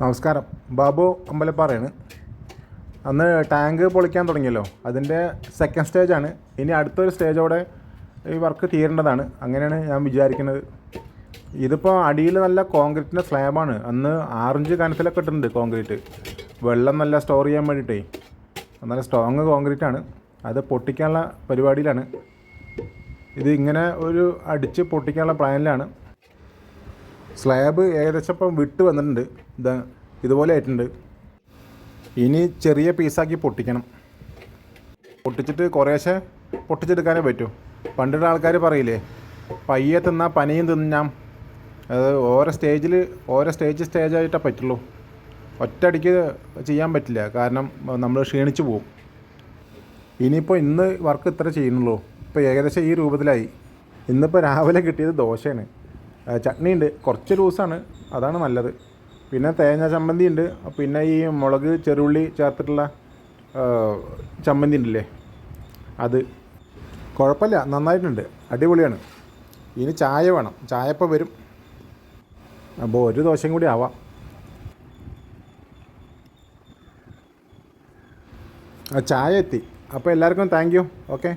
നമസ്കാരം. ബാബു അമ്പലപ്പാറയാണ്. അന്ന് ടാങ്ക് പൊളിക്കാൻ തുടങ്ങിയല്ലോ, അതിൻ്റെ സെക്കൻഡ് സ്റ്റേജാണ്. ഇനി അടുത്തൊരു സ്റ്റേജോടെ ഈ വർക്ക് തീരേണ്ടതാണ്. അങ്ങനെയാണ് ഞാൻ വിചാരിക്കുന്നത്. ഇതിപ്പോൾ അടിയിൽ നല്ല കോൺക്രീറ്റിൻ്റെ സ്ലാബാണ്. അന്ന് 6 ഇഞ്ച് കനത്തിലൊക്കെ ഇട്ടിട്ടുണ്ട് കോൺക്രീറ്റ്. വെള്ളം നല്ല സ്റ്റോർ ചെയ്യാൻ വേണ്ടിയിട്ടേ നല്ല സ്ട്രോങ് കോൺക്രീറ്റാണ്. അത് പൊട്ടിക്കാനുള്ള പരിപാടിയിലാണ്. ഇത് ഇങ്ങനെ ഒരു അടിച്ച് പൊട്ടിക്കാനുള്ള പ്ലാനിലാണ്. സ്ലാബ് ഏകദേശം ഇപ്പം വിട്ട് വന്നിട്ടുണ്ട്. ഇതുപോലെ ആയിട്ടുണ്ട്. ഇനി ചെറിയ പീസാക്കി പൊട്ടിക്കണം. പൊട്ടിച്ചിട്ട് കുറേശ്ശെ പൊട്ടിച്ചെടുക്കാനേ പറ്റൂ. പണ്ടുള്ള ആൾക്കാർ പറയില്ലേ, പയ്യെ തിന്നാൽ പനയും തിന്നാം. അത് ഓരോ സ്റ്റേജായിട്ടേ പറ്റുള്ളൂ. ഒറ്റയടിക്ക് ചെയ്യാൻ പറ്റില്ല, കാരണം നമ്മൾ ക്ഷീണിച്ചു പോകും. ഇനിയിപ്പോൾ ഇന്ന് വർക്ക് ഇത്ര ചെയ്യുന്നുള്ളൂ. ഇപ്പോൾ ഏകദേശം ഈ രൂപത്തിലായി. ഇന്നിപ്പോൾ രാവിലെ കിട്ടിയത് ദോശയാണ്. ചട്നി ഉണ്ട്, കുറച്ച് ലൂസാണ്, അതാണ് നല്ലത്. പിന്നെ തേങ്ങ ചമ്മന്തി ഉണ്ട്. പിന്നെ ഈ മുളക് ചെറുള്ളി ചേർത്തിട്ടുള്ള ചമ്മന്തി ഉണ്ടല്ലേ, അത് കുഴപ്പമില്ല, നന്നായിട്ടുണ്ട്, അടിപൊളിയാണ്. ഇനി ചായ വേണം. ചായ ഇപ്പോൾ വരും. അപ്പോൾ ഒരു ദോശയും കൂടി ആവാം. ചായ എത്തി. അപ്പോൾ എല്ലാവർക്കും താങ്ക് യു. ഓക്കെ.